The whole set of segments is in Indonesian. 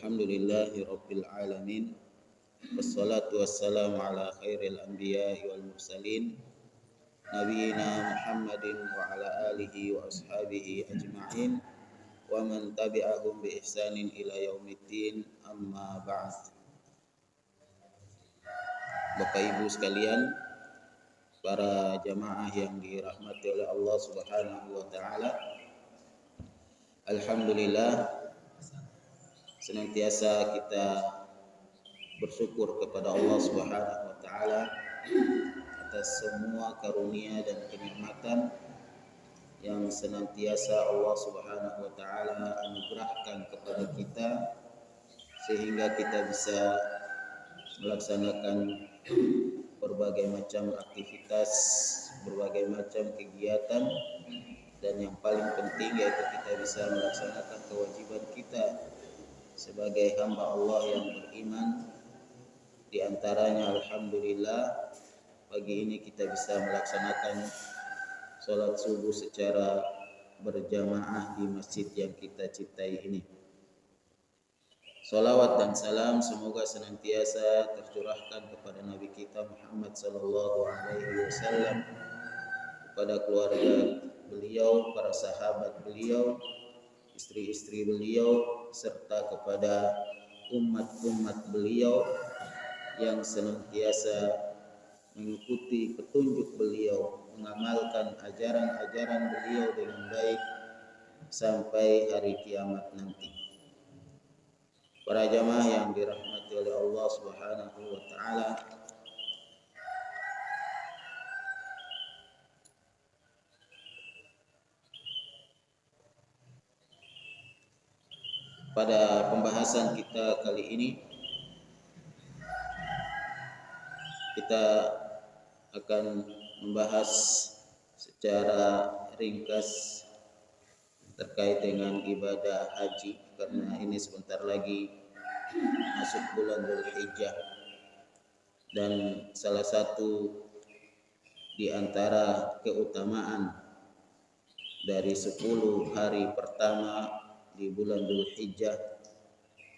Alhamdulillahi Rabbil Alamin. Wassalatu wassalamu ala khairil anbiya'i wal mursalin Nabiina Muhammadin wa ala alihi wa ashabihi ajma'in wa man tabi'ahum bi ihsanin ila yaumiddin, amma ba'd. Bapak Ibu sekalian, para jamaah yang dirahmati oleh Allah Subhanahu wa taala, alhamdulillah senantiasa kita bersyukur kepada Allah Subhanahu wa taala atas semua karunia dan kenikmatan yang senantiasa Allah Subhanahu wa taala anugerahkan kepada kita, sehingga kita bisa melaksanakan berbagai macam aktivitas, berbagai macam kegiatan, dan yang paling penting yaitu kita bisa melaksanakan kewajiban kita sebagai hamba Allah yang beriman. Di antaranya alhamdulillah pagi ini kita bisa melaksanakan sholat subuh secara berjamaah di masjid yang kita cintai ini. Salawat dan salam semoga senantiasa tercurahkan kepada Nabi kita Muhammad sallallahu alaihi wasallam, kepada keluarga beliau, para sahabat beliau, istri-istri beliau, serta kepada umat-umat beliau yang senantiasa mengikuti petunjuk beliau, mengamalkan ajaran-ajaran beliau dengan baik sampai hari kiamat nanti. Para jamaah yang dirahmati oleh Allah Subhanahu wa taala, pada pembahasan kita kali ini kita akan membahas secara ringkas terkait dengan ibadah haji, karena ini sebentar lagi masuk bulan Dzulhijjah, dan salah satu di antara keutamaan dari 10 hari pertama di bulan Dzulhijjah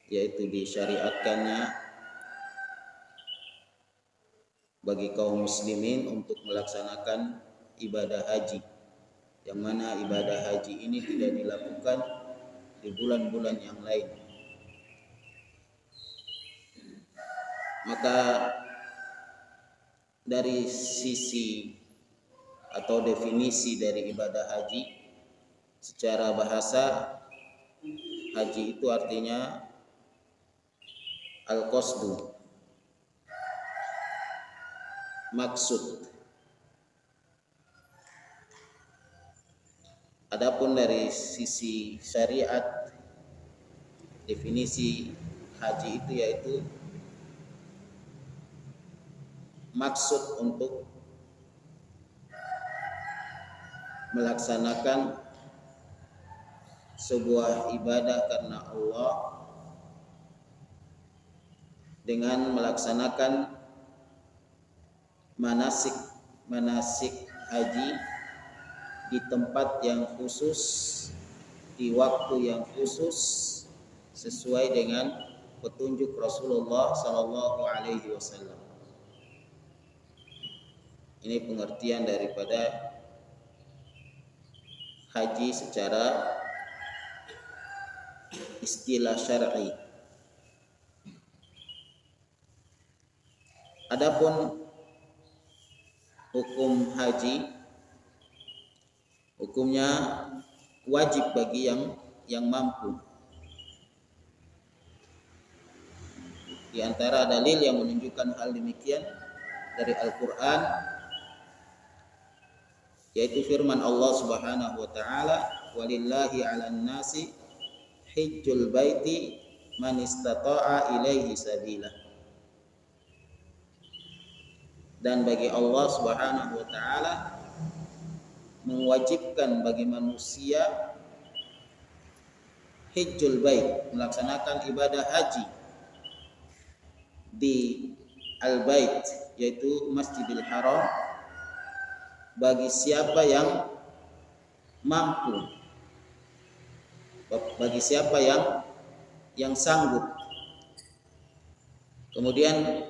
yaitu disyariatkannya bagi kaum muslimin untuk melaksanakan ibadah haji, yang mana ibadah haji ini tidak dilakukan di bulan-bulan yang lain. Maka dari sisi atau definisi dari ibadah haji, secara bahasa haji itu artinya al-qasdu, maksud. Adapun dari sisi syariat, definisi haji itu yaitu maksud untuk melaksanakan sebuah ibadah karena Allah dengan melaksanakan manasik haji di tempat yang khusus, di waktu yang khusus, sesuai dengan petunjuk Rasulullah sallallahu alaihi wasallam. Ini pengertian daripada haji secara istilah syar'i. Adapun hukum haji, hukumnya wajib bagi yang mampu. Di antara dalil yang menunjukkan hal demikian dari Al-Qur'an yaitu firman Allah Subhanahu wa taala, walillahi 'alan nasi hijjul baiti man istata'a ilaihi sabila. Dan bagi Allah Subhanahu wa taala mewajibkan bagi manusia hijjul bait, melaksanakan ibadah haji di al-bait yaitu Masjidil Haram, bagi siapa yang mampu, bagi siapa yang sanggup Kemudian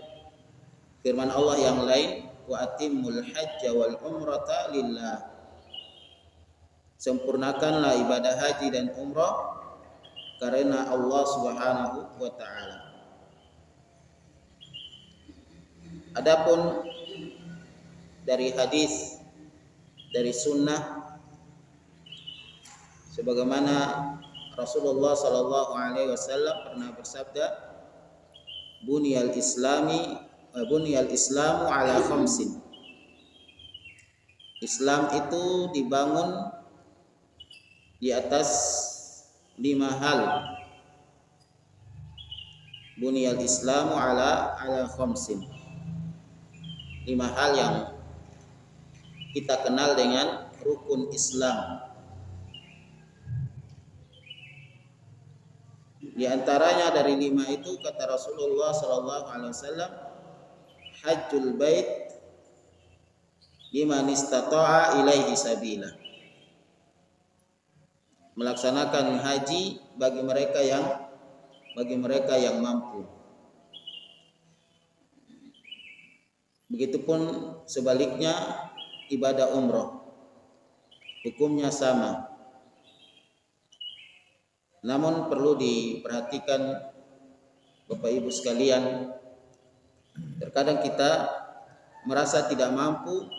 firman Allah yang lain, wa atimmul hajja wal umrata lillah. Sempurnakanlah ibadah haji dan umrah karena Allah Subhanahu wa taala. Adapun dari hadis, dari sunnah, sebagaimana Rasulullah sallallahu alaihi wasallam pernah bersabda, bunyal islamu ala khamsin. Islam itu dibangun di atas 5 hal. Bunyal islamu ala khamsin. 5 hal yang kita kenal dengan rukun Islam. Di antaranya dari 5 itu kata Rasulullah sallallahu alaihi wasallam, hajjul bait liman istata'a ilaihi sabila. Melaksanakan haji bagi mereka yang mampu. Begitupun sebaliknya ibadah umroh, hukumnya sama. Namun perlu diperhatikan Bapak Ibu sekalian, terkadang kita merasa tidak mampu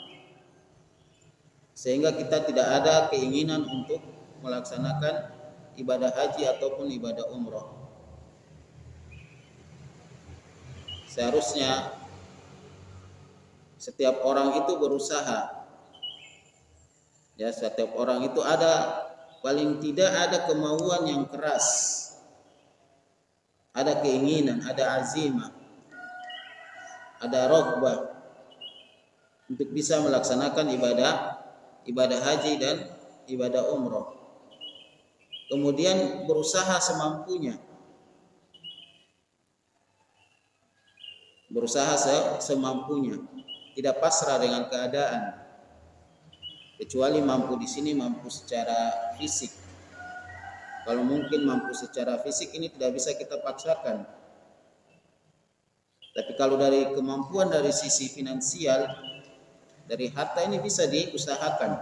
sehingga kita tidak ada keinginan untuk melaksanakan ibadah haji ataupun ibadah umroh. Seharusnya setiap orang itu berusaha. Ya, setiap orang itu ada, paling tidak ada kemauan yang keras, ada keinginan, ada azimah, ada raghbah untuk bisa melaksanakan ibadah haji dan ibadah umroh. Kemudian berusaha semampunya, tidak pasrah dengan keadaan. Kecuali mampu di sini mampu secara fisik. Kalau mungkin mampu secara fisik ini tidak bisa kita paksakan. Tapi kalau dari kemampuan dari sisi finansial, dari harta ini bisa diusahakan.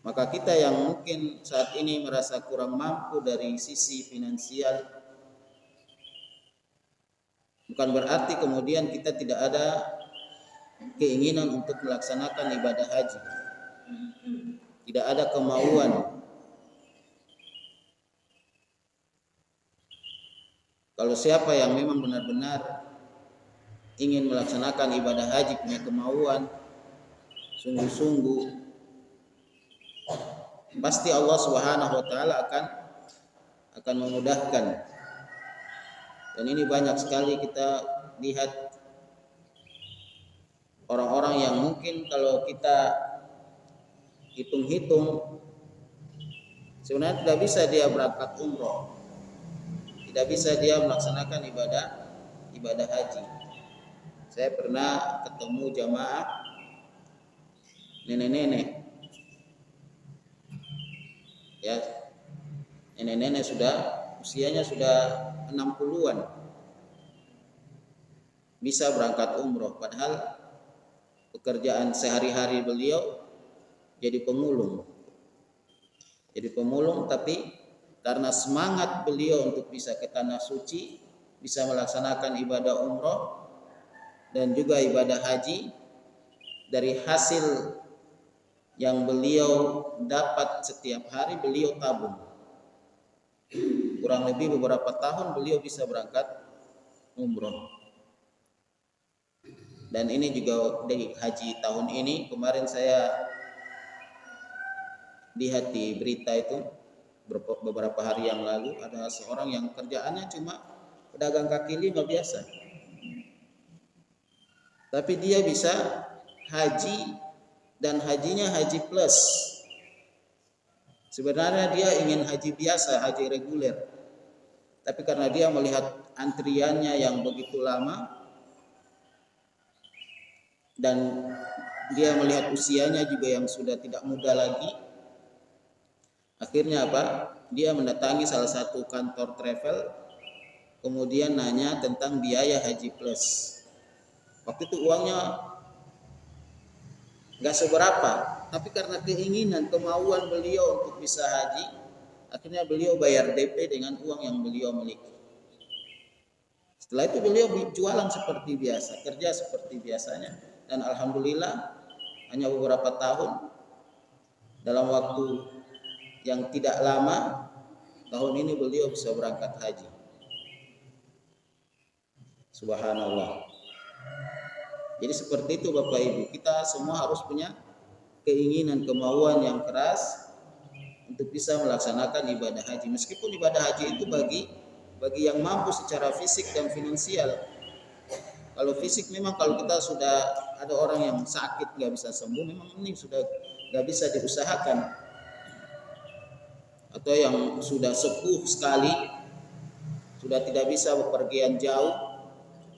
Maka kita yang mungkin saat ini merasa kurang mampu dari sisi finansial, bukan berarti kemudian kita tidak ada keinginan untuk melaksanakan ibadah haji. Tidak ada kemauan. Kalau siapa yang memang benar-benar ingin melaksanakan ibadah haji, punya kemauan sungguh-sungguh, pasti Allah Subhanahu wa taala akan memudahkan. Dan ini banyak sekali kita lihat orang-orang yang mungkin kalau kita hitung-hitung sebenarnya tidak bisa dia berangkat umroh, tidak bisa dia melaksanakan ibadah haji. Saya pernah ketemu jamaah nenek-nenek, ya, nenek-nenek usianya sudah 60-an, bisa berangkat umroh, padahal pekerjaan sehari-hari beliau jadi pemulung. Tapi karena semangat beliau untuk bisa ke tanah suci, bisa melaksanakan ibadah umroh dan juga ibadah haji, dari hasil yang beliau dapat setiap hari beliau tabung. Kurang lebih beberapa tahun beliau bisa berangkat umroh. Dan ini juga dari haji tahun ini, kemarin saya lihat di berita itu beberapa hari yang lalu, ada seorang yang kerjaannya cuma pedagang kaki lima biasa, tapi dia bisa haji dan hajinya haji plus. Sebenarnya dia ingin haji biasa, haji reguler, tapi karena dia melihat antriannya yang begitu lama dan dia melihat usianya juga yang sudah tidak muda lagi, akhirnya dia mendatangi salah satu kantor travel, kemudian nanya tentang biaya haji plus. Waktu itu uangnya nggak seberapa, tapi karena keinginan, kemauan beliau untuk bisa haji, akhirnya beliau bayar DP dengan uang yang beliau miliki. Setelah itu beliau jualan seperti biasa, kerja seperti biasanya, dan alhamdulillah hanya beberapa tahun, dalam waktu yang tidak lama, tahun ini beliau bisa berangkat haji. Subhanallah. Jadi seperti itu Bapak Ibu, kita semua harus punya keinginan, kemauan yang keras untuk bisa melaksanakan ibadah haji. Meskipun ibadah haji itu bagi yang mampu secara fisik dan finansial. Kalau fisik memang kalau kita sudah ada orang yang sakit nggak bisa sembuh, memang ini sudah nggak bisa diusahakan. Atau yang sudah sepuh sekali, sudah tidak bisa bepergian jauh,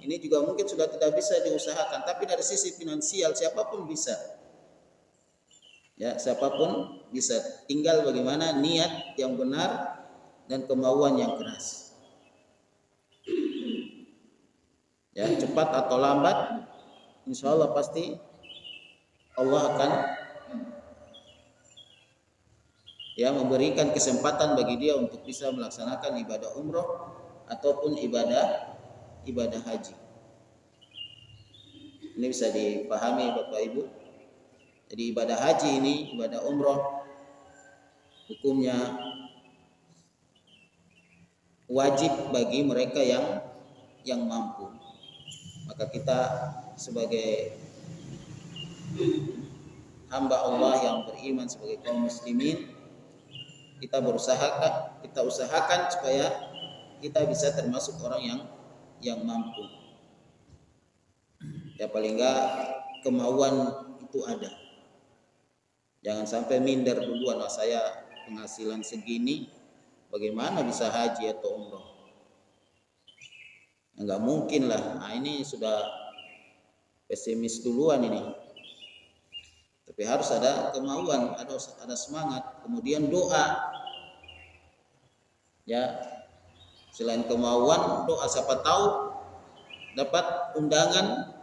ini juga mungkin sudah tidak bisa diusahakan. Tapi dari sisi finansial siapapun bisa. Ya, siapapun bisa. Tinggal bagaimana niat yang benar dan kemauan yang keras. Ya, cepat atau lambat, insya Allah pasti Allah akan memberikan kesempatan bagi dia untuk bisa melaksanakan ibadah umroh ataupun ibadah haji. Ini bisa dipahami Bapak Ibu. Jadi ibadah haji ini, ibadah umroh, hukumnya wajib bagi mereka yang mampu. Maka kita sebagai hamba Allah yang beriman, sebagai kaum muslimin, kita usahakan supaya kita bisa termasuk orang yang mampu. Ya paling enggak kemauan itu ada. Jangan sampai minder duluan, saya penghasilan segini, bagaimana bisa haji atau umroh? Enggak mungkin lah. Nah, ini sudah pesimis duluan ini. Tapi harus ada kemauan, ada semangat, kemudian doa. Ya, selain kemauan, doa, siapa tahu dapat undangan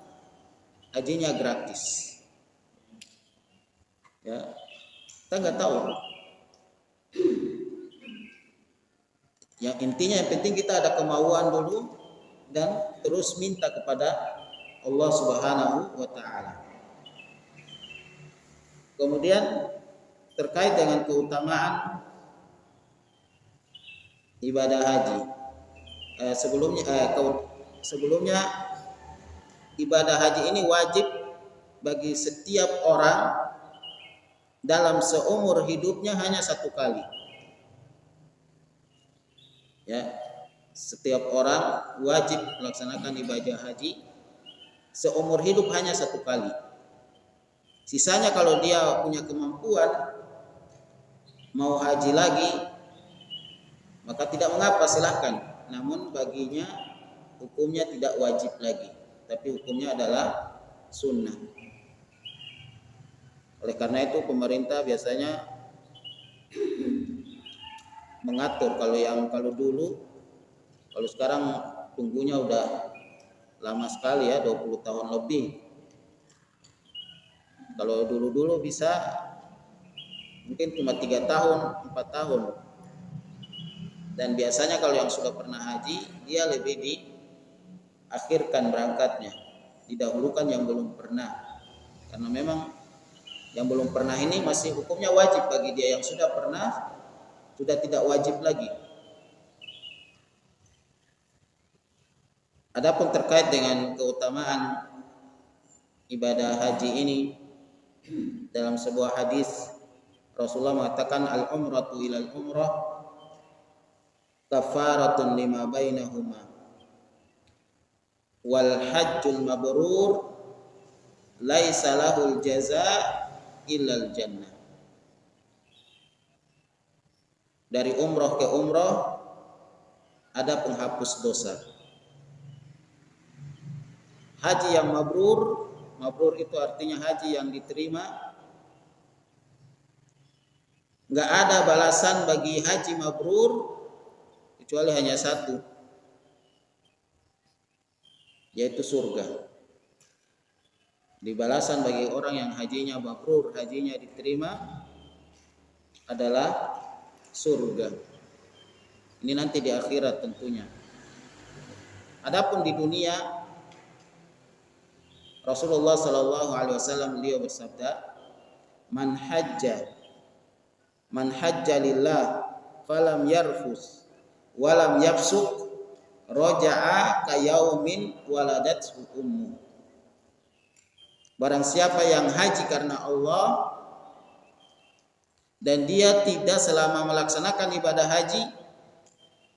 hajinya gratis. Ya, kita nggak tahu. Yang intinya, yang penting kita ada kemauan dulu dan terus minta kepada Allah Subhanahu wa Ta'ala. Kemudian terkait dengan keutamaan ibadah haji, sebelumnya ibadah haji ini wajib bagi setiap orang dalam seumur hidupnya hanya satu kali. Ya, setiap orang wajib melaksanakan ibadah haji seumur hidup hanya satu kali. Sisanya kalau dia punya kemampuan mau haji lagi, maka tidak mengapa, silahkan. Namun baginya hukumnya tidak wajib lagi, tapi hukumnya adalah sunnah. Oleh karena itu pemerintah biasanya mengatur, kalau dulu, kalau sekarang tunggunya udah lama sekali ya, 20 tahun lebih. Kalau dulu bisa mungkin cuma 3 tahun, 4 tahun. Dan biasanya kalau yang sudah pernah haji, dia lebih diakhirkan berangkatnya, didahulukan yang belum pernah. Karena memang yang belum pernah ini masih hukumnya wajib bagi dia, yang sudah pernah sudah tidak wajib lagi. Adapun terkait dengan keutamaan ibadah haji ini, dalam sebuah hadis Rasulullah mengatakan al-umratu ilal umrah kafaratun lima bainahuma wal hajjul mabrur laisa lahul jazaa illal jannah. Dari umrah ke umrah ada penghapus dosa. Haji yang mabrur itu artinya haji yang diterima. Enggak ada balasan bagi haji mabrur kecuali hanya satu, yaitu surga. Di balasan bagi orang yang hajinya mabrur, hajinya diterima adalah surga. Ini nanti di akhirat tentunya. Adapun di dunia, Rasulullah Shallallahu Alaihi Wasallam beliau bersabda, man hajja lillah falam yarfus walam yafsuk roja'a kayaumin waladathu ummu. Barang siapa yang haji karena Allah dan dia tidak selama melaksanakan ibadah haji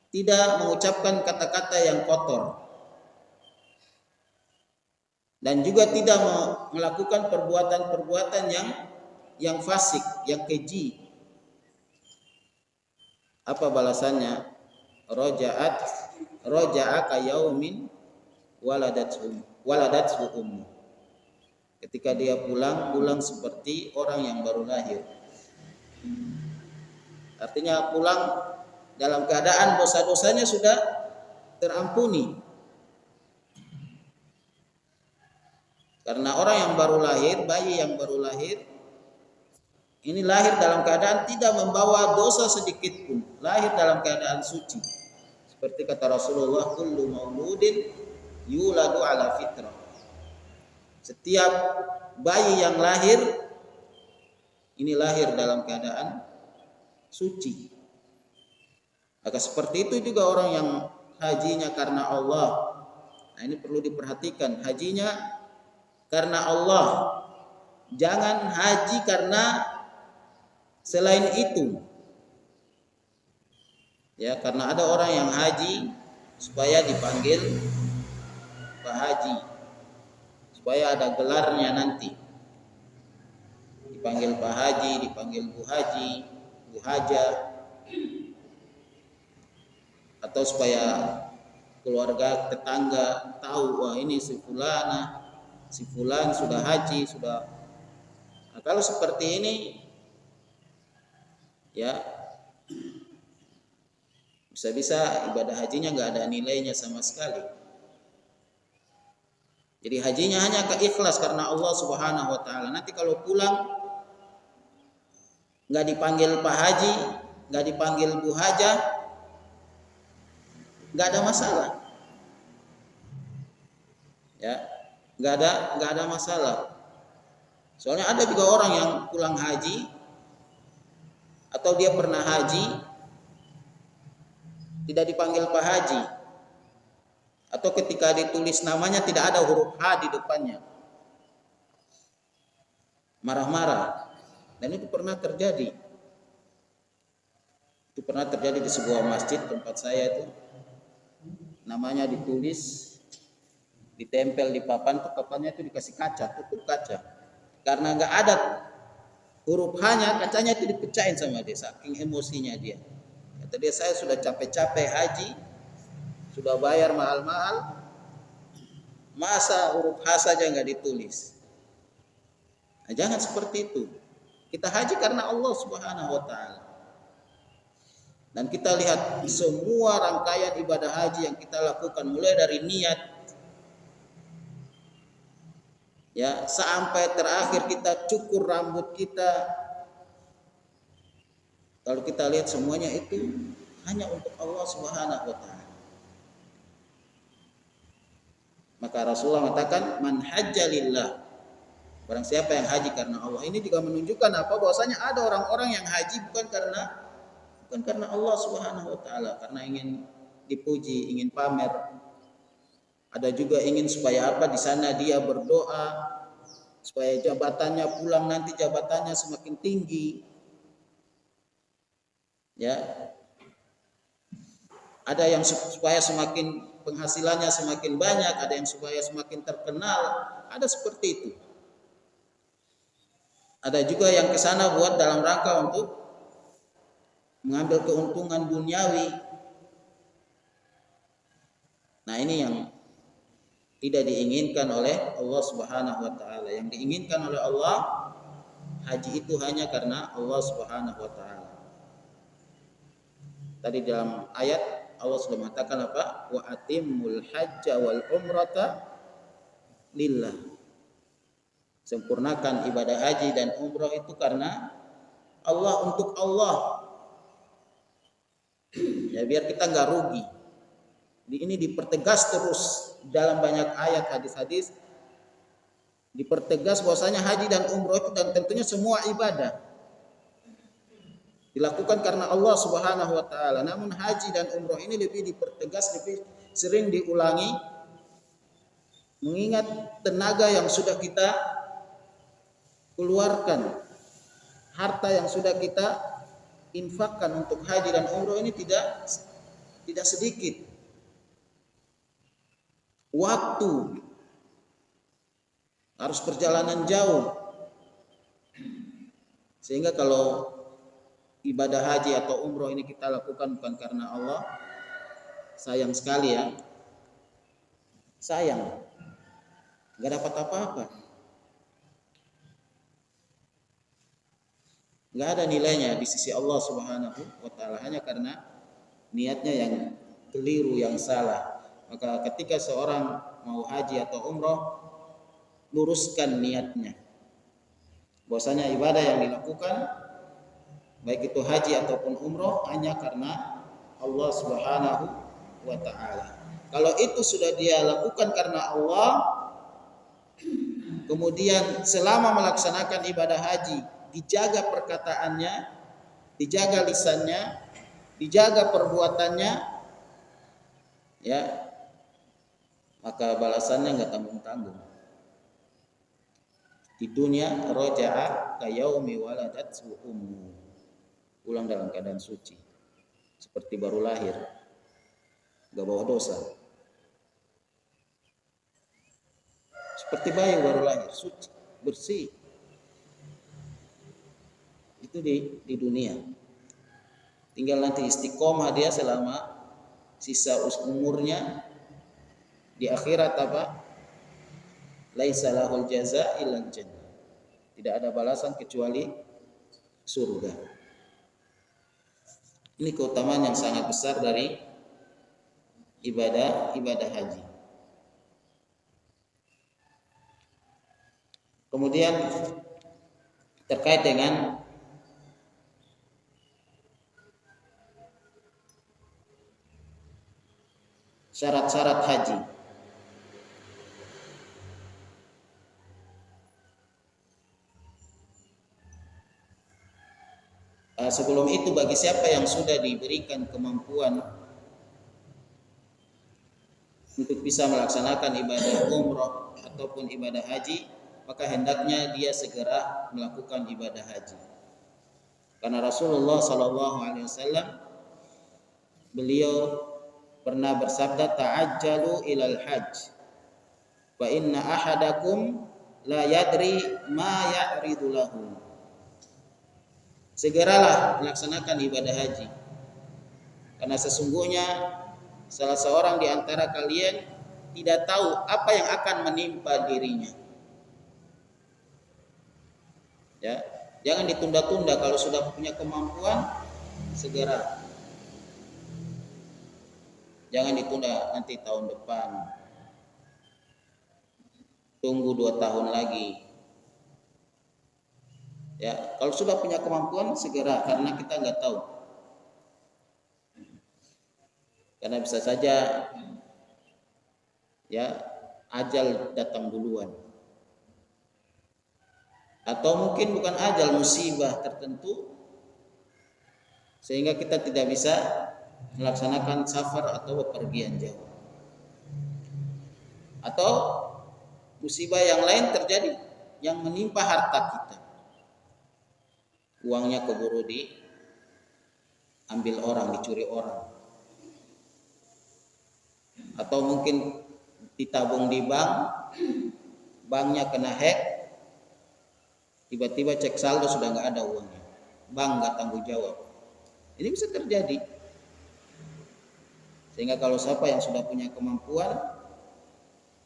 tidak mengucapkan kata-kata yang kotor dan juga tidak melakukan perbuatan-perbuatan yang fasik, yang keji. Apa balasannya? Roja'a kayaumin waladathu ummu. Ketika dia pulang seperti orang yang baru lahir. Artinya pulang dalam keadaan dosa-dosanya sudah terampuni. Karena orang yang baru lahir, bayi yang baru lahir, ini lahir dalam keadaan tidak membawa dosa sedikit pun. Lahir dalam keadaan suci. Seperti kata Rasulullah, kullu mauludin yuladu ala fitrah. Setiap bayi yang lahir ini lahir dalam keadaan suci. Maka seperti itu juga orang yang hajinya karena Allah. Nah, ini perlu diperhatikan, hajinya karena Allah. Jangan haji karena selain itu. Ya, karena ada orang yang haji supaya dipanggil Pak Haji. Supaya ada gelarnya nanti. Dipanggil Pak Haji, dipanggil Bu Haji, Bu Haja. Atau supaya keluarga tetangga tahu, wah ini si fulan sudah haji, sudah. Nah, kalau seperti ini ya bisa-bisa ibadah hajinya nggak ada nilainya sama sekali. Jadi hajinya hanya ikhlas karena Allah Subhanahu wa taala. Nanti kalau pulang nggak dipanggil Pak Haji, nggak dipanggil Bu Haja, nggak ada masalah. Ya, nggak ada masalah. Soalnya ada juga orang yang pulang haji atau dia pernah haji tidak dipanggil Pak Haji, atau ketika ditulis namanya tidak ada huruf H di depannya, marah-marah. Dan itu pernah terjadi. Itu pernah terjadi di sebuah masjid tempat saya itu. Namanya ditulis, ditempel di papan, tuh papannya itu dikasih kaca, tutup kaca. Karena nggak ada huruf H-nya, kacanya itu dipecahin sama dia, saking emosinya dia. Kata dia, saya sudah capek-capek haji, sudah bayar mahal-mahal, masa huruf H saja nggak ditulis. Nah, jangan seperti itu. Kita haji karena Allah Subhanahu wa taala. Dan kita lihat semua rangkaian ibadah haji yang kita lakukan, mulai dari niat ya sampai terakhir kita cukur rambut kita. Kalau kita lihat semuanya itu hanya untuk Allah Subhanahu wa taala. Maka Rasulullah mengatakan man hajja lillah. Barang siapa yang haji karena Allah. Ini juga menunjukkan apa? Bahwasanya ada orang-orang yang haji bukan karena Allah Subhanahu wa taala, karena ingin dipuji, ingin pamer. Ada juga ingin supaya apa? Di sana dia berdoa supaya jabatannya pulang nanti jabatannya semakin tinggi. Ya. Ada yang supaya semakin penghasilannya semakin banyak, ada yang supaya semakin terkenal, ada seperti itu. Ada juga yang ke sana buat dalam rangka untuk mengambil keuntungan duniawi. Nah, ini yang tidak diinginkan oleh Allah Subhanahu wa taala. Yang diinginkan oleh Allah, haji itu hanya karena Allah Subhanahu wa taala. Tadi dalam ayat Allah sudah mengatakan apa? Wa atimmul hajja wal umrata lillah. Sempurnakan ibadah haji dan umrah itu karena Allah, untuk Allah. Ya, biar kita nggak rugi. Ini dipertegas terus dalam banyak ayat hadis-hadis, dipertegas bahwasanya haji dan umrah itu dan tentunya semua ibadah dilakukan karena Allah Subhanahu wa taala. Namun haji dan umrah ini lebih dipertegas, lebih sering diulangi, mengingat tenaga yang sudah kita keluarkan, harta yang sudah kita infakkan untuk haji dan umrah ini tidak sedikit. Waktu, harus perjalanan jauh. Sehingga kalau ibadah haji atau umroh ini kita lakukan bukan karena Allah, sayang sekali ya. Sayang, nggak dapat apa-apa, nggak ada nilainya di sisi Allah Subhanahu wa taala, hanya karena niatnya yang keliru, yang salah. Maka ketika seorang mau haji atau umroh, luruskan niatnya, bahwasanya ibadah yang dilakukan baik itu haji ataupun umroh hanya karena Allah Subhanahu wa taala. Kalau itu sudah dia lakukan karena Allah, kemudian selama melaksanakan ibadah haji dijaga perkataannya, dijaga lisannya, dijaga perbuatannya, ya, maka balasannya nggak tanggung-tanggung. Di dunia roja'a kayaumi waladathu ummu, pulang dalam keadaan suci, seperti baru lahir, nggak bawa dosa, seperti bayi baru lahir, suci, bersih. Itu di dunia. Tinggal nanti istiqomah dia selama sisa umurnya. Di akhirat apa? Laisa lahul jaza illal jannah. Tidak ada balasan kecuali surga. Ini keutamaan yang sangat besar dari ibadah haji. Kemudian terkait dengan syarat-syarat haji. Sebelum itu, bagi siapa yang sudah diberikan kemampuan untuk bisa melaksanakan ibadah umroh ataupun ibadah haji, maka hendaknya dia segera melakukan ibadah haji. Karena Rasulullah SAW beliau pernah bersabda, ta'ajjalu ilal hajj fa inna ahadakum la yadri ma ya'ridu lahu. Segeralah melaksanakan ibadah haji, karena sesungguhnya salah seorang di antara kalian tidak tahu apa yang akan menimpa dirinya. Ya, jangan ditunda-tunda. Kalau sudah punya kemampuan, segera. Jangan ditunda nanti tahun depan. Tunggu 2 tahun lagi. Ya, kalau sudah punya kemampuan segera, karena kita nggak tahu. Karena bisa saja ya ajal datang duluan. Atau mungkin bukan ajal, musibah tertentu sehingga kita tidak bisa melaksanakan safar atau bepergian jauh. Atau musibah yang lain terjadi yang menimpa harta kita. Uangnya keburu diambil orang, dicuri orang. Atau mungkin ditabung di bank, banknya kena hack, tiba-tiba cek saldo sudah nggak ada uangnya, bank nggak tanggung jawab. Ini bisa terjadi. Sehingga kalau siapa yang sudah punya kemampuan,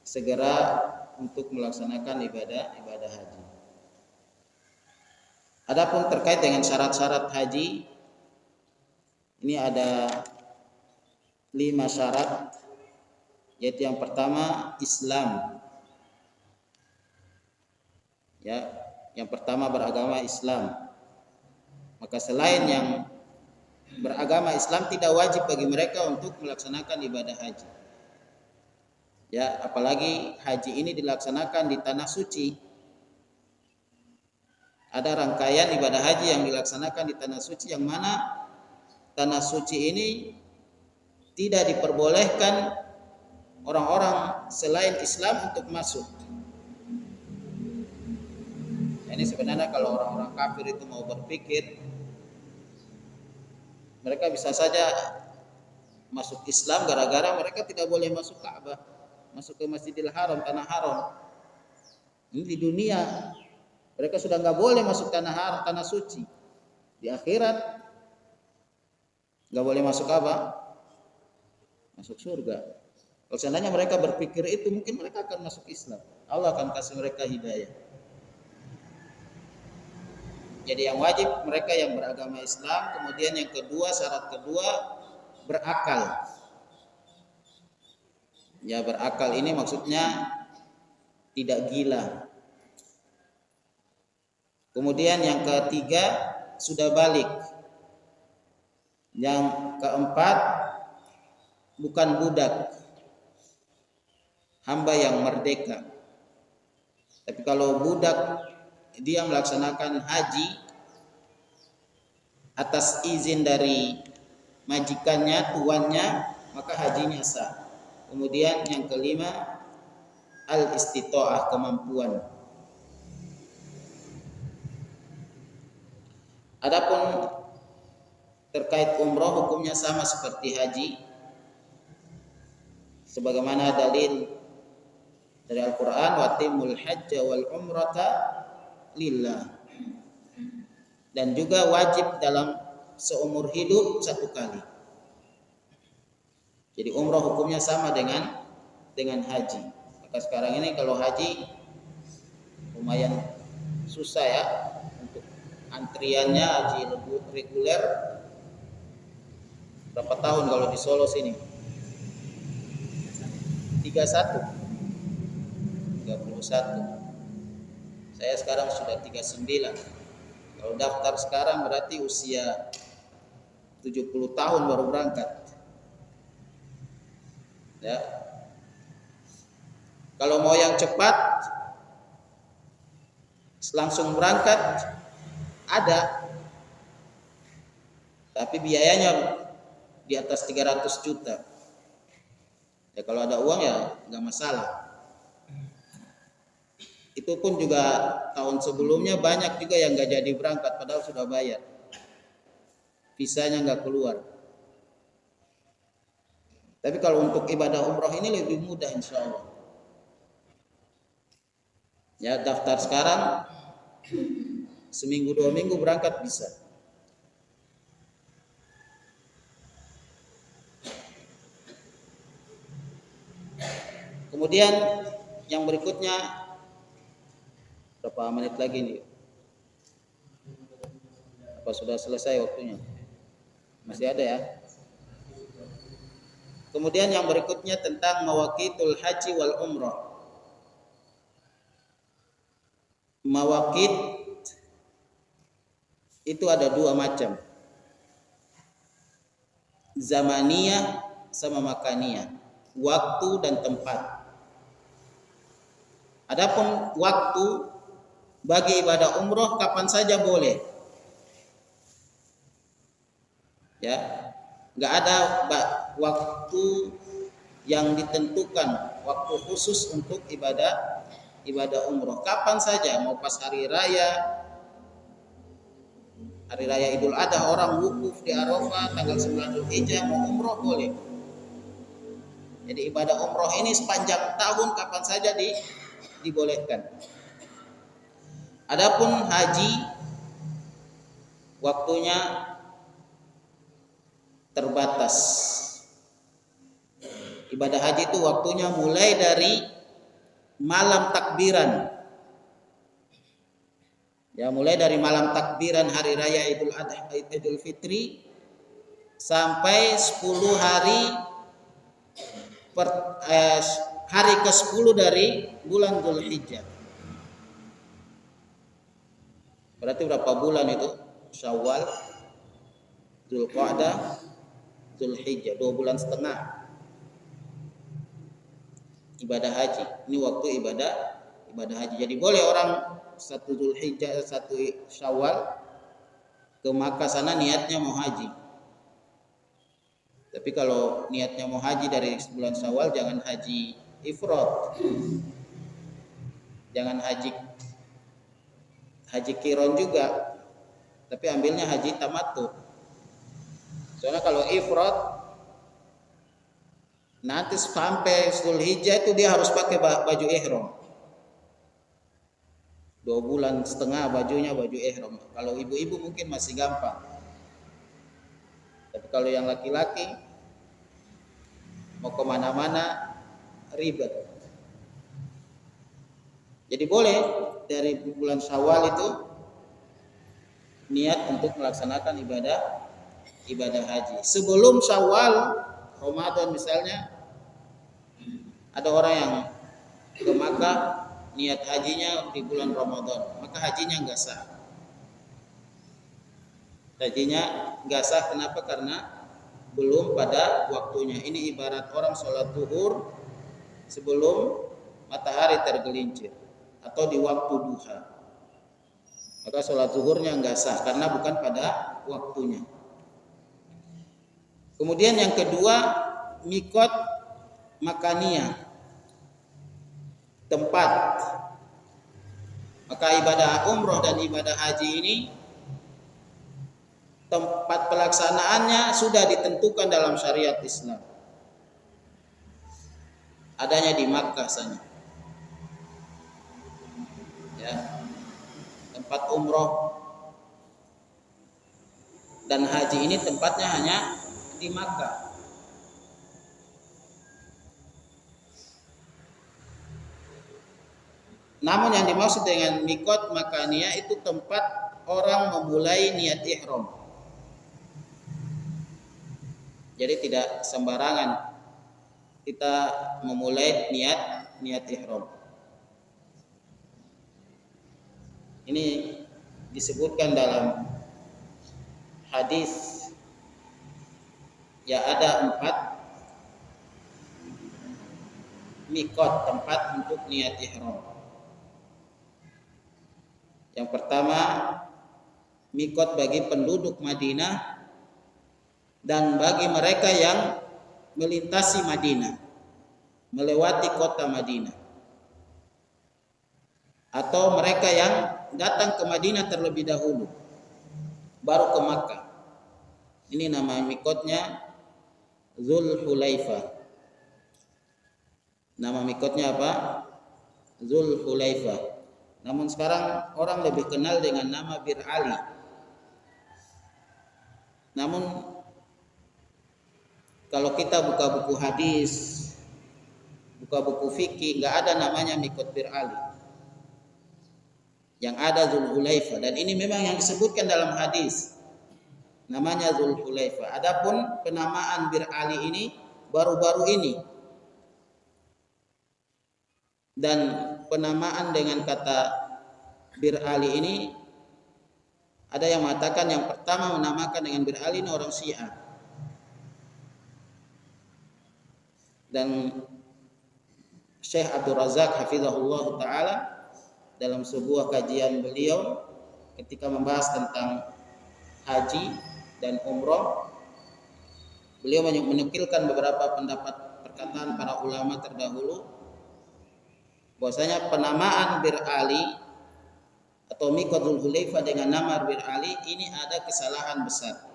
segera untuk melaksanakan ibadah haji. Adapun terkait dengan syarat-syarat haji, ini ada 5 syarat, yaitu yang pertama Islam. Ya, yang pertama beragama Islam. Maka selain yang beragama Islam tidak wajib bagi mereka untuk melaksanakan ibadah haji. Ya, apalagi haji ini dilaksanakan di tanah suci. Ada rangkaian ibadah haji yang dilaksanakan di tanah suci, yang mana tanah suci ini tidak diperbolehkan orang-orang selain Islam untuk masuk. Ini sebenarnya kalau orang-orang kafir itu mau berpikir, mereka bisa saja masuk Islam gara-gara mereka tidak boleh masuk Ka'bah, masuk ke Masjidil Haram, tanah haram. Ini di dunia mereka sudah nggak boleh masuk tanah haram, tanah suci. Di akhirat nggak boleh masuk apa? Masuk surga. Kalau seandainya mereka berpikir itu, mungkin mereka akan masuk Islam. Allah akan kasih mereka hidayah. Jadi yang wajib mereka yang beragama Islam. Kemudian yang kedua, syarat kedua, berakal. Ya, berakal ini maksudnya tidak gila. Kemudian yang ketiga, sudah balik. Yang keempat, bukan budak, hamba yang merdeka. Tapi kalau budak dia melaksanakan haji atas izin dari majikannya, tuannya, maka hajinya sah. Kemudian yang kelima, al-istita'ah, kemampuan. Adapun terkait umroh, hukumnya sama seperti haji, sebagaimana dalil dari Al-Quran, watimul hajja wal umrata lillah. Dan juga wajib dalam seumur hidup 1 kali. Jadi umroh hukumnya sama dengan haji. Maka sekarang ini kalau haji lumayan susah ya, untuk antriannya haji reguler. Berapa tahun kalau di Solo sini? 31. Saya sekarang sudah 39. Kalau daftar sekarang berarti usia 70 tahun baru berangkat. Ya. Kalau mau yang cepat langsung berangkat ada. Tapi biayanya di atas 300 juta. Ya kalau ada uang ya nggak masalah. Itu pun juga tahun sebelumnya banyak juga yang nggak jadi berangkat padahal sudah bayar, visanya nggak keluar. Tapi kalau untuk ibadah umroh ini lebih mudah insya Allah. Ya, daftar sekarang, seminggu 2 minggu berangkat bisa. Kemudian yang berikutnya, berapa menit lagi nih? Apa sudah selesai waktunya? Masih ada ya? Kemudian yang berikutnya tentang mawaqitul haji wal umrah. Mawaqit itu ada 2 macam. Zamaniyah sama makaniyah. Waktu dan tempat. Adapun waktu bagi ibadah umroh kapan saja boleh. Ya, nggak ada waktu yang ditentukan, waktu khusus untuk ibadah umroh. Kapan saja, mau pas hari raya Idul Adha, orang wukuf di Arafah tanggal 9 Dzulhijjah, mau umroh boleh. Jadi ibadah umroh ini sepanjang tahun kapan saja dibolehkan. Adapun haji waktunya terbatas. Ibadah haji itu waktunya mulai dari malam takbiran. Ya, mulai dari malam takbiran hari raya Idul Adha, Idul Fitri sampai 10 hari hari ke-10 dari bulan Dzulhijjah. Berarti berapa bulan itu? Syawal, Dzulqa'dah, Dzulhijjah, 2 bulan setengah ibadah haji. Ini waktu ibadah haji. Jadi boleh orang 1 Dzulhijjah, 1 Syawal ke Makkah sana niatnya mau haji. Tapi kalau niatnya mau haji dari bulan Syawal, jangan haji ifrad, jangan haji qiron juga, tapi ambilnya haji tamattu. Soalnya kalau ifrad nanti sampai Dzulhijjah itu dia harus pakai baju ihram. 2 bulan setengah bajunya baju ihram. Kalau ibu-ibu mungkin masih gampang. Tapi kalau yang laki-laki mau kemana-mana ribet. Jadi boleh dari bulan Syawal itu niat untuk melaksanakan ibadah haji. Sebelum Syawal, Ramadan misalnya, ada orang yang ke Makkah niat hajinya di bulan Ramadan, maka hajinya enggak sah. Hajinya enggak sah kenapa? Karena belum pada waktunya. Ini ibarat orang sholat zuhur sebelum matahari tergelincir atau di waktu duha. Maka sholat zuhurnya enggak sah karena bukan pada waktunya. Kemudian yang kedua, mikot makaniyah, tempat. Maka ibadah umroh dan ibadah haji ini tempat pelaksanaannya sudah ditentukan dalam syariat Islam. Adanya di Makkah sana. Ya. Tempat umroh dan haji ini tempatnya hanya di Makkah. Namun yang dimaksud dengan mikot makaniyah itu tempat orang memulai niat ihram. Jadi tidak sembarangan kita memulai niat ihram. Ini disebutkan dalam hadis ya, ada 4 mikot, tempat untuk niat ihram. Yang pertama, mikot bagi penduduk Madinah dan bagi mereka yang melintasi Madinah, melewati kota Madinah, atau mereka yang datang ke Madinah terlebih dahulu baru ke Makkah. Ini nama mikotnya Dzulhulaifah. Nama mikotnya apa? Dzulhulaifah. Namun sekarang orang lebih kenal dengan nama Bir Ali. Namun kalau kita buka buku hadis, buka buku fikih, nggak ada namanya mikot Bir Ali. Yang ada Dzulhulaifah, dan ini memang yang disebutkan dalam hadis. Namanya Dzulhulaifah. Adapun penamaan Bir Ali ini baru-baru ini. Dan penamaan dengan kata Bir Ali ini, ada yang mengatakan yang pertama menamakan dengan Bir Ali ini orang Syiah. Dan Syekh Abdul Razak hafizahullah ta'ala dalam sebuah kajian beliau ketika membahas tentang haji dan umroh, beliau menukilkan beberapa pendapat perkataan para ulama terdahulu bahwasanya penamaan Bir Ali atau mikot Dzulhulaifah dengan nama Bir Ali ini ada kesalahan besar,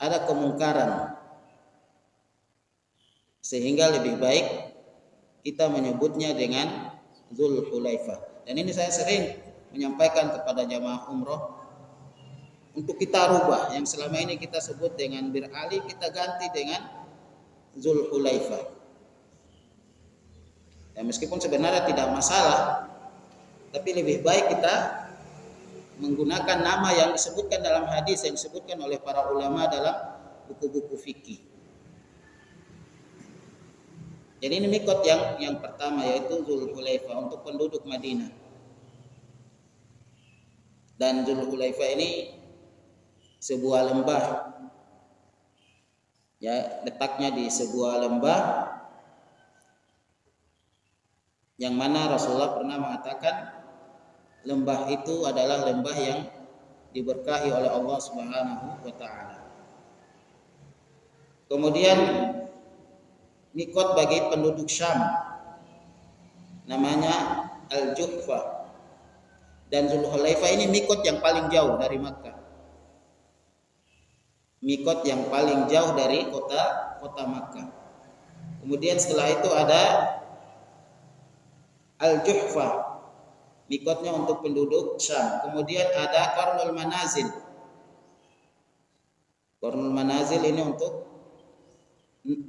ada kemungkaran, sehingga lebih baik kita menyebutnya dengan Dzulhulaifah. Dan ini saya sering menyampaikan kepada jamaah umroh untuk kita rubah yang selama ini kita sebut dengan Bir Ali, kita ganti dengan Dzulhulaifah. Ya, meskipun sebenarnya tidak masalah, tapi lebih baik kita menggunakan nama yang disebutkan dalam hadis, yang disebutkan oleh para ulama dalam buku-buku fikih. Jadi ini mikot yang pertama, yaitu Zulhulaifah untuk penduduk Madinah. Dan Zulhulaifah ini sebuah lembah, ya, letaknya di sebuah lembah yang mana Rasulullah pernah mengatakan lembah itu adalah lembah yang diberkahi oleh Allah Subhanahu wa taala. Kemudian mikot bagi penduduk Syam namanya Al-Juhfa. Dan Zulhulaifah ini mikot yang paling jauh dari Makkah. Mikot yang paling jauh dari kota Makkah. Kemudian setelah itu ada Al-Juhfa, mikotnya untuk penduduk Syam. Kemudian ada Qarnul Manazil. Qarnul Manazil ini untuk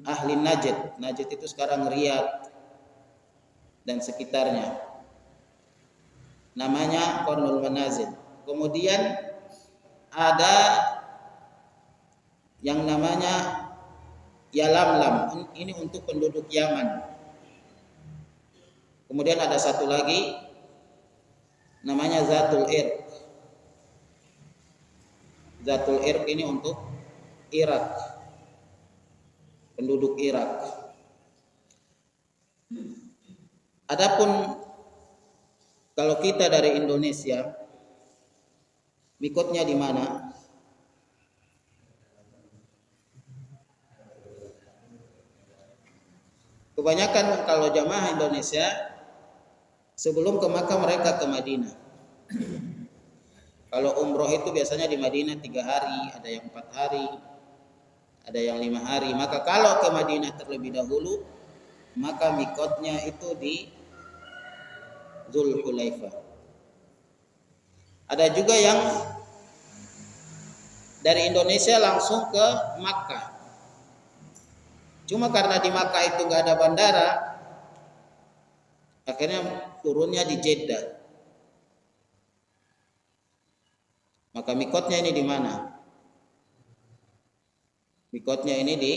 ahli Najd. Najd itu sekarang Riyadh dan sekitarnya. Namanya Qarnul Manazil. Kemudian ada yang namanya Yalamlam. Ini untuk penduduk Yaman. Kemudian ada satu lagi namanya Zatul Irq. Zatul Irq ini untuk Irak. Penduduk Irak. Adapun kalau kita dari Indonesia, mikotnya di mana? Kebanyakan kalau jamaah Indonesia sebelum ke Makkah mereka ke Madinah. Kalau umroh itu biasanya di Madinah 3 hari, ada yang 4 hari, ada yang 5 hari. Maka kalau ke Madinah terlebih dahulu, maka mikotnya itu di Zulhulaifah. Ada juga yang dari Indonesia langsung ke Makkah. Cuma karena di Makkah itu nggak ada bandara, akhirnya turunnya di Jeddah. Maka mikotnya ini di mana? Mikotnya ini di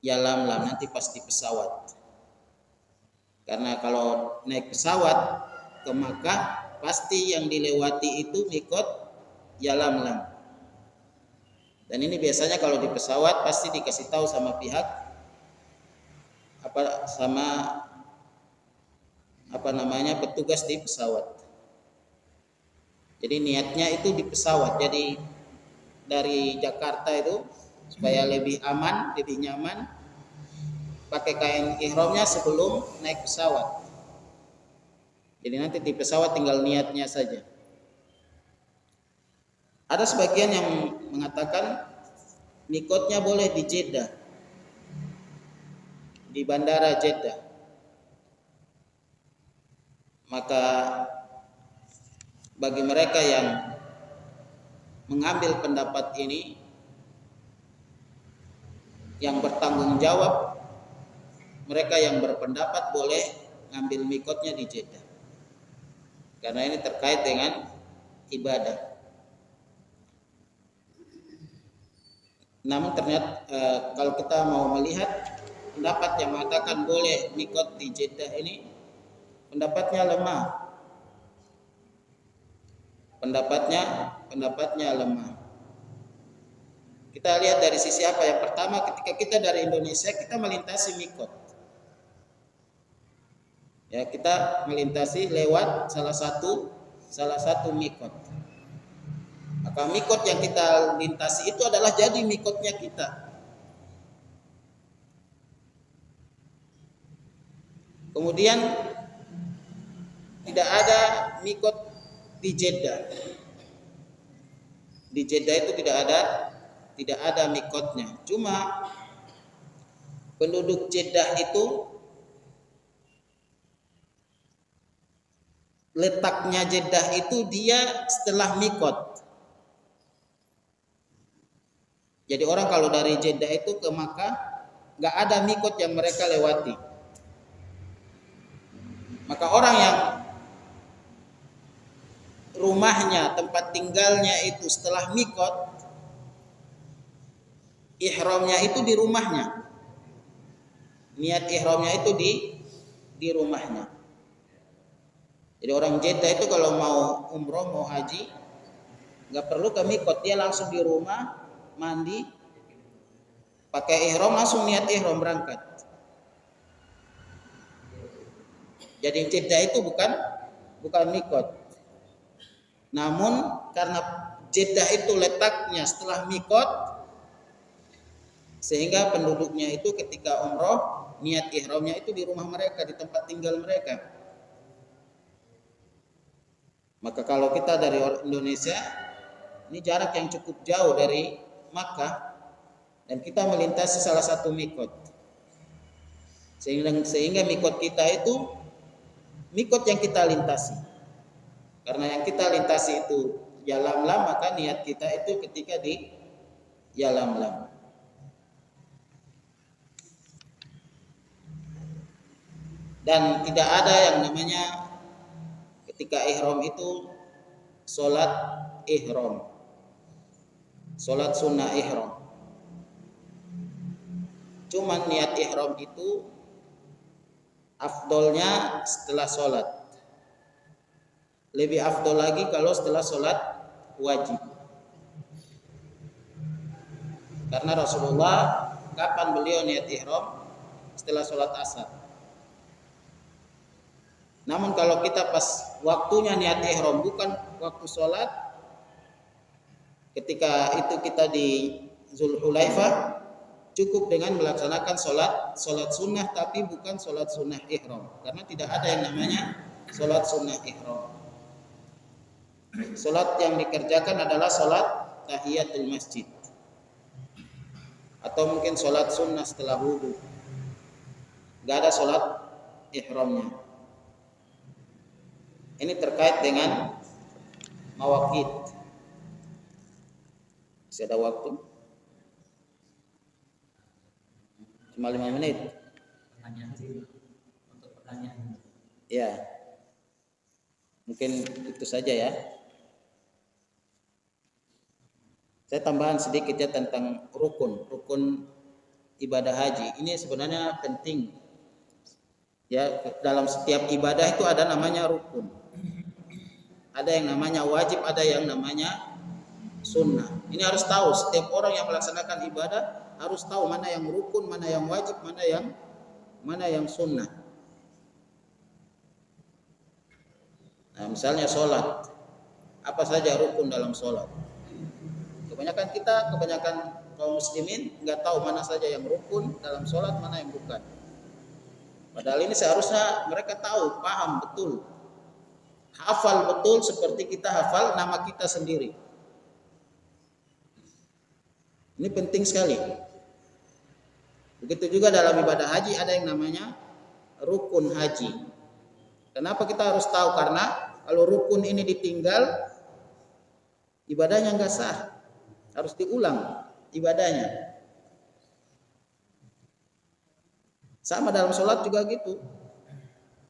Yalamlam, nanti pasti pesawat. Karena kalau naik pesawat ke Makkah, pasti yang dilewati itu mikot Yalamlam. Dan ini biasanya kalau di pesawat pasti dikasih tahu sama pihak petugas di pesawat. Jadi niatnya itu di pesawat. Jadi dari Jakarta itu supaya lebih aman, lebih nyaman, pakai kain ihramnya sebelum naik pesawat. Jadi nanti di pesawat tinggal niatnya saja. Ada sebagian yang mengatakan mikotnya boleh di Jeddah, di bandara Jeddah. Maka bagi mereka yang mengambil pendapat ini, yang bertanggung jawab, mereka yang berpendapat boleh ngambil mikotnya di Jeddah, karena ini terkait dengan ibadah. Namun ternyata kalau kita mau melihat pendapat yang mengatakan boleh mikot di Jeddah ini, pendapatnya lemah. Pendapatnya lemah. Kita lihat dari sisi apa? Yang pertama, ketika kita dari Indonesia, kita melintasi mikot. Ya, kita melintasi lewat salah satu mikot. Maka mikot yang kita lintasi itu adalah jadi mikotnya kita. Kemudian tidak ada mikot di Jeddah. Di Jeddah itu tidak ada mikotnya. Cuma penduduk Jeddah itu letaknya Jeddah itu dia setelah mikot. Jadi orang kalau dari Jeddah itu ke Makkah nggak ada mikot yang mereka lewati. Maka orang yang rumahnya, tempat tinggalnya itu setelah mikot, ihramnya itu di rumahnya. niat ihramnya itu di rumahnya. Jadi orang Jeddah itu kalau mau umroh, mau haji, nggak perlu ke mikot, dia langsung di rumah mandi, pakai ihram, langsung niat ihram berangkat. Jadi Jeddah itu bukan mikot. Namun karena Jeddah itu letaknya setelah mikot, sehingga penduduknya itu ketika umroh niat ihramnya itu di rumah mereka, di tempat tinggal mereka. Maka kalau kita dari Indonesia, ini jarak yang cukup jauh dari Makkah, dan kita melintasi salah satu mikot, sehingga mikot kita itu mikot yang kita lintasi. Karena yang kita lintasi itu Yalamlam, maka niat kita itu ketika di Yalamlam. Dan tidak ada yang namanya ketika ihram itu sholat ihram, sholat sunnah ihram. Cuman niat ihram itu afdolnya setelah sholat. Lebih afdol lagi kalau setelah sholat wajib. Karena Rasulullah kapan beliau niat ihram? Setelah sholat asar. Namun kalau kita pas waktunya niat ihram bukan waktu sholat, ketika itu kita di Zulhulaifah, cukup dengan melaksanakan sholat sunnah, tapi bukan sholat sunnah ihram, karena tidak ada yang namanya sholat sunnah ihram. Sholat yang dikerjakan adalah sholat tahiyatul masjid, atau mungkin sholat sunnah setelah wudu. Gak ada sholat ihramnya. Ini terkait dengan mawaqit. Masih ada waktu? Cuma 5 menit. Pertanyaan sih, untuk pertanyaan. Ya, mungkin itu saja ya. Saya tambahan sedikit ya tentang rukun ibadah haji. Ini sebenarnya penting. Ya, dalam setiap ibadah itu ada namanya rukun. Ada yang namanya wajib, ada yang namanya sunnah. Ini harus tahu, setiap orang yang melaksanakan ibadah harus tahu mana yang rukun, mana yang wajib, mana yang sunnah. Nah, misalnya sholat, apa saja rukun dalam sholat? Kebanyakan kaum muslimin nggak tahu mana saja yang rukun dalam sholat, mana yang bukan. Padahal ini seharusnya mereka tahu, paham betul, hafal betul seperti kita hafal nama kita sendiri. Ini penting sekali. Begitu juga dalam ibadah haji ada yang namanya rukun haji. Kenapa kita harus tahu? Karena kalau rukun ini ditinggal, ibadahnya nggak sah, harus diulang ibadahnya. Sama dalam sholat juga gitu.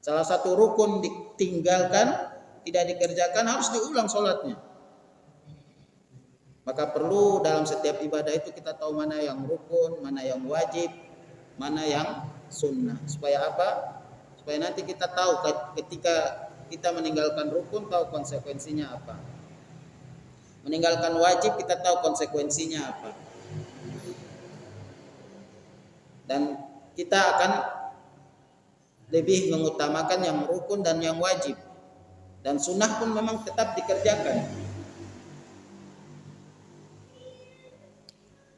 Salah satu rukun ditinggalkan, tidak dikerjakan, harus diulang sholatnya. Maka perlu dalam setiap ibadah itu kita tahu mana yang rukun, mana yang wajib, mana yang sunnah. Supaya apa? Supaya nanti kita tahu ketika kita meninggalkan rukun, tahu konsekuensinya apa. Meninggalkan wajib, kita tahu konsekuensinya apa. Dan kita akan lebih mengutamakan yang rukun dan yang wajib. Dan sunnah pun memang tetap dikerjakan.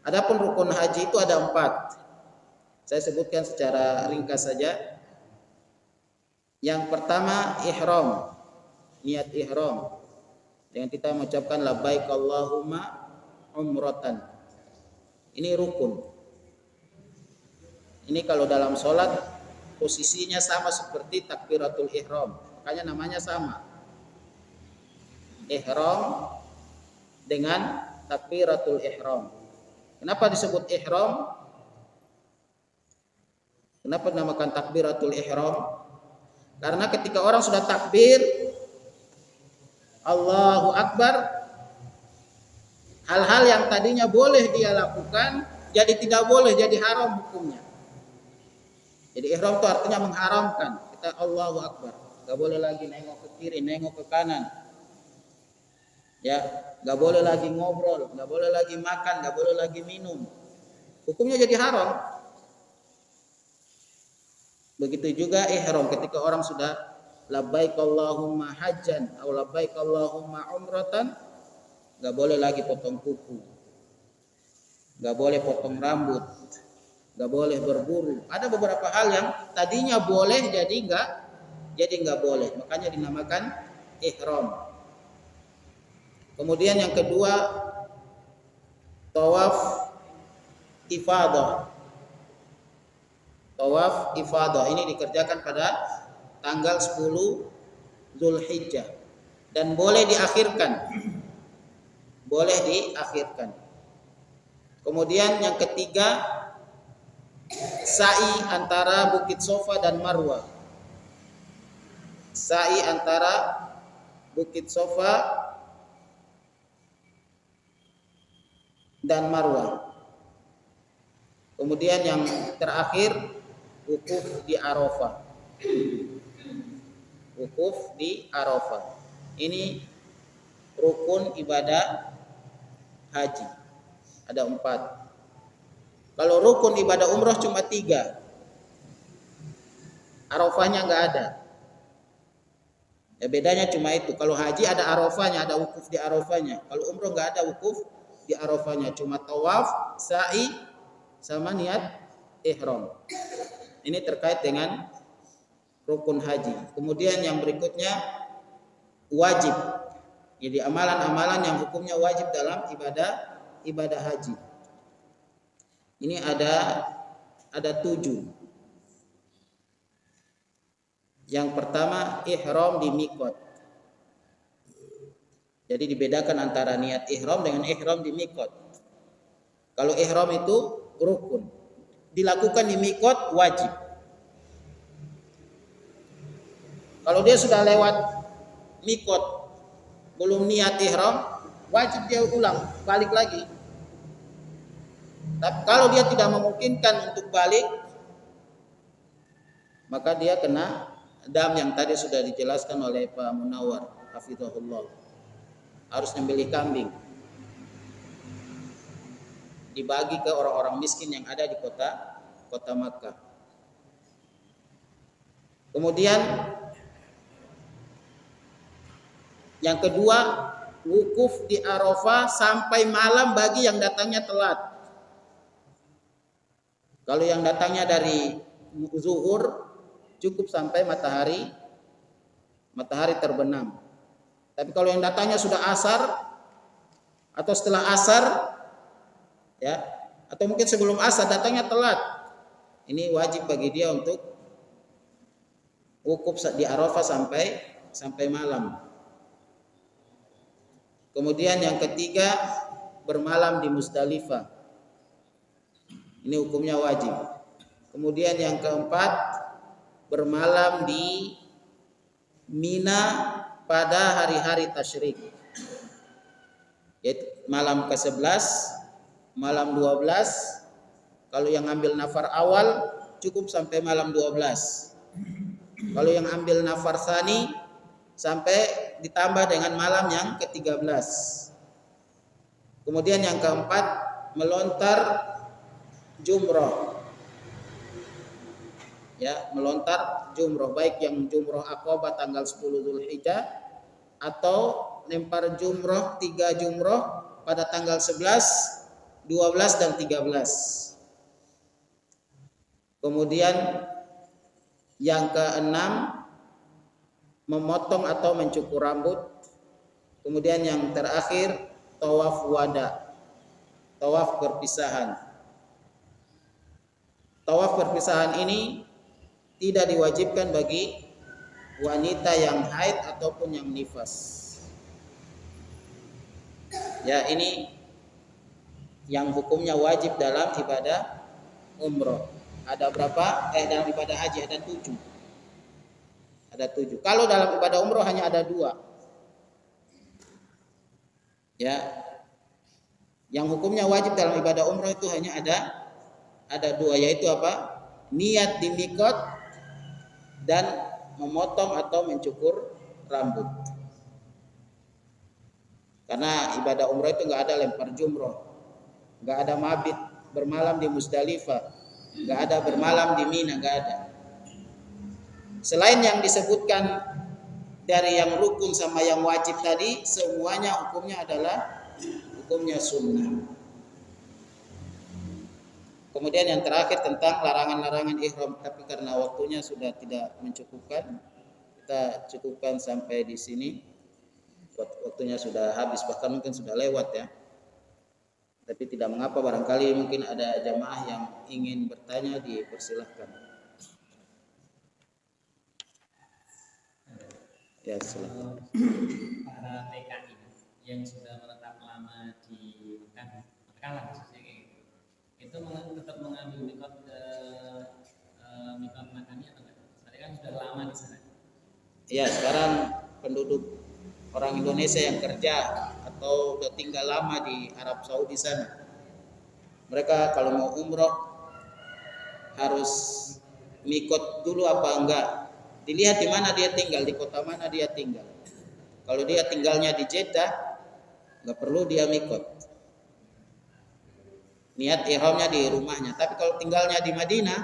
Adapun rukun haji itu ada 4. Saya sebutkan secara ringkas saja. Yang pertama ihram, niat ihram. Dengan kita mengucapkan labbaik Allahumma umratan. Ini rukun. Ini kalau dalam sholat posisinya sama seperti takbiratul ihram. Makanya namanya sama. Ihram dengan takbiratul ihram. Kenapa disebut ihram? Kenapa dinamakan takbiratul ihram? Karena ketika orang sudah takbir Allahu Akbar, hal-hal yang tadinya boleh dia lakukan jadi tidak boleh, jadi haram hukumnya. Jadi ihram itu artinya mengharamkan. Kita Allahu Akbar. Gak boleh lagi nengok ke kiri, nengok ke kanan. Ya, gak boleh lagi ngobrol, gak boleh lagi makan, gak boleh lagi minum. Hukumnya jadi haram. Begitu juga ihram ketika orang sudah labbaik Allahumma hajjan atau labbaik Allahumma umratan, gak boleh lagi potong kuku, gak boleh potong rambut, gak boleh berburu. Ada beberapa hal yang tadinya boleh jadi nggak boleh. Makanya dinamakan ihram. Kemudian yang kedua, tawaf ifadah. Tawaf ifadah ini dikerjakan pada tanggal 10 Zulhijjah dan boleh diakhirkan. Boleh diakhirkan. Kemudian yang ketiga, sa'i antara Bukit Sofa dan Marwah. Sa'i antara Bukit Sofa dan Marwah. Kemudian yang terakhir, wukuf di Arafah. Wukuf di Arafah. Ini rukun ibadah haji. Ada 4. Kalau rukun ibadah umroh cuma 3. Arafahnya nggak ada. Ya bedanya cuma itu. Kalau haji ada Arafahnya, ada wukuf di Arafahnya. Kalau umroh nggak ada wukuf di Arafahnya, cuma tawaf, sa'i, sama niat ihram. Ini terkait dengan rukun haji. Kemudian yang berikutnya wajib. Jadi amalan-amalan yang hukumnya wajib dalam ibadah haji. Ini ada 7. Yang pertama, ihram di miqat. Jadi dibedakan antara niat ihram dengan ihram di miqat. Kalau ihram itu rukun, dilakukan di miqat wajib. Kalau dia sudah lewat miqat belum niat ihram, wajib dia ulang, balik lagi. Tapi kalau dia tidak memungkinkan untuk balik, maka dia kena dam yang tadi sudah dijelaskan oleh Pak Munawar hafizahullah. Harus nyembelih kambing, dibagi ke orang-orang miskin yang ada di kota Makkah. Kemudian yang kedua, wukuf di Arafah sampai malam bagi yang datangnya telat. Kalau yang datangnya dari zuhur, cukup sampai matahari terbenam. Tapi kalau yang datangnya sudah asar atau setelah asar, ya, atau mungkin sebelum asar datangnya telat, ini wajib bagi dia untuk wukuf di Arafah sampai malam. Kemudian yang ketiga, bermalam di Musdalifah. Ini hukumnya wajib. Kemudian yang keempat, bermalam di Mina pada hari-hari tasyrik. Yaitu malam ke-11, malam 12. Kalau yang ambil nafar awal cukup sampai malam 12. Kalau yang ambil nafar tsani sampai ditambah dengan malam yang ke-13. Kemudian yang keempat, melontar jumroh. Ya, melontar jumroh, baik yang jumroh Aqabah tanggal 10 Zulhijjah atau lempar jumroh 3 jumroh pada tanggal 11, 12 dan 13. Kemudian yang keenam, memotong atau mencukur rambut. Kemudian yang terakhir, tawaf wada, tawaf perpisahan. Tawaf perpisahan ini tidak diwajibkan bagi wanita yang haid ataupun yang nifas. Ya, ini yang hukumnya wajib dalam ibadah umroh. Ada berapa? Dalam ibadah haji ada 7. Ada 7. Kalau dalam ibadah umroh hanya ada 2. Ya, yang hukumnya wajib dalam ibadah umroh itu hanya ada 2, yaitu apa? niat di mikot dan memotong atau mencukur rambut. Karena ibadah umrah itu nggak ada lempar jumroh, nggak ada mabit bermalam di Musdalifah, nggak ada bermalam di Mina, nggak ada. Selain yang disebutkan dari yang rukun sama yang wajib tadi, semuanya hukumnya adalah hukumnya sunnah. Kemudian yang terakhir tentang larangan-larangan ihram, tapi karena waktunya sudah tidak mencukupkan, kita cukupkan sampai di sini. Waktunya sudah habis, bahkan mungkin sudah lewat ya. Tapi tidak mengapa, barangkali mungkin ada jamaah yang ingin bertanya, dipersilahkan. Ya, silakan. Para TKI yang sudah menetap lama di Mekah, katakanlah khususnya itu tetap mengambil mikot ke mikot makannya atau enggak? Soalnya kan sudah lama di sana. Ya, sekarang penduduk orang Indonesia yang kerja atau udah tinggal lama di Arab Saudi sana, mereka kalau mau umroh harus mikot dulu apa enggak, dilihat di mana dia tinggal, di kota mana dia tinggal. Kalau dia tinggalnya di Jeddah, nggak perlu dia mikot, niat ihramnya di rumahnya. Tapi kalau tinggalnya di Madinah,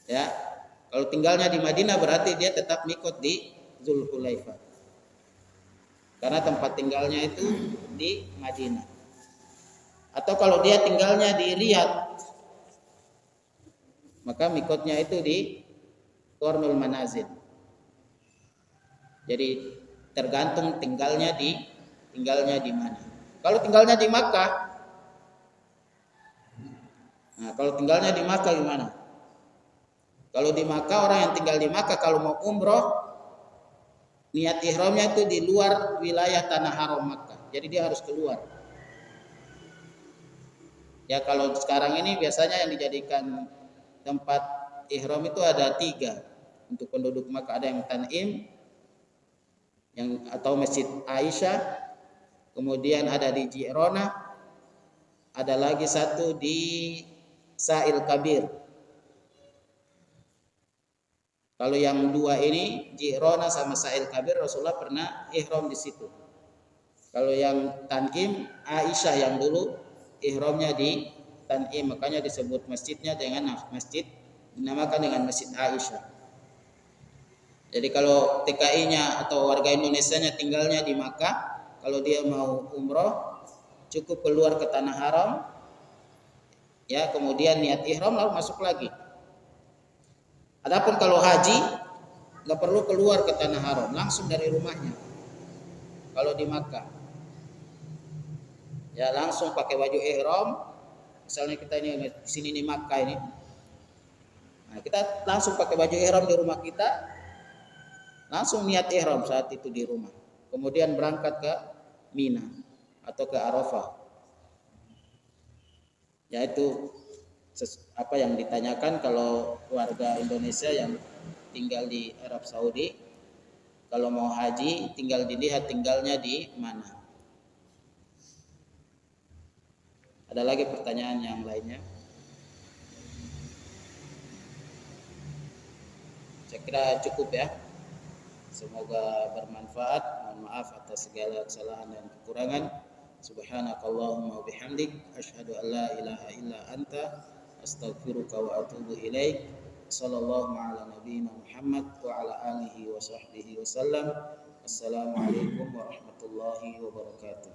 ya, kalau tinggalnya di Madinah berarti dia tetap mikot di Zulhulaifah, karena tempat tinggalnya itu di Madinah. Atau kalau dia tinggalnya di Riyadh, maka mikotnya itu di Qarnul Manazil. Jadi tergantung tinggalnya di mana. Kalau tinggalnya di Makkah, nah kalau tinggalnya di Makkah gimana? Kalau di Makkah, orang yang tinggal di Makkah kalau mau umroh, niat ihramnya itu di luar wilayah tanah haram Makkah. Jadi dia harus keluar. Ya, kalau sekarang ini biasanya yang dijadikan tempat ihram itu ada 3 untuk penduduk Makkah. Ada yang Tan'im, atau Masjid Aisyah, kemudian ada di Ji'rana, ada lagi satu di Sa'il Kabir. Kalau yang 2 ini, Ji'rana sama Sa'il Kabir, Rasulullah pernah ihram di situ. Kalau yang Tan'im, Aisyah yang dulu ihramnya di Tan'im, makanya disebut masjidnya dengan masjid, dinamakan dengan Masjid Aisyah. Jadi kalau TKI-nya atau warga Indonesianya tinggalnya di Makkah, kalau dia mau umroh cukup keluar ke tanah haram, ya, kemudian niat ihram lalu masuk lagi. Adapun kalau haji nggak perlu keluar ke tanah haram, langsung dari rumahnya. Kalau di Makkah, ya langsung pakai baju ihram. Misalnya kita ini di sini di Makkah ini, nah kita langsung pakai baju ihram di rumah kita, langsung niat ihram saat itu di rumah. Kemudian berangkat ke Mina atau ke Arafah. Yaitu apa yang ditanyakan kalau warga Indonesia yang tinggal di Arab Saudi, kalau mau haji tinggal dilihat tinggalnya di mana. Ada lagi pertanyaan yang lainnya? Saya kira cukup ya. Semoga bermanfaat. Mohon maaf atas segala kesalahan dan kekurangan. Subhanakallahumma wabihamdik, asyhadu an la ilaha illa anta, astaghfiruka wa atubu ilaik. Sallallahu ala nabiyyina Muhammad wa ala alihi wa sahbihi wasallam. Assalamualaikum warahmatullahi wabarakatuh.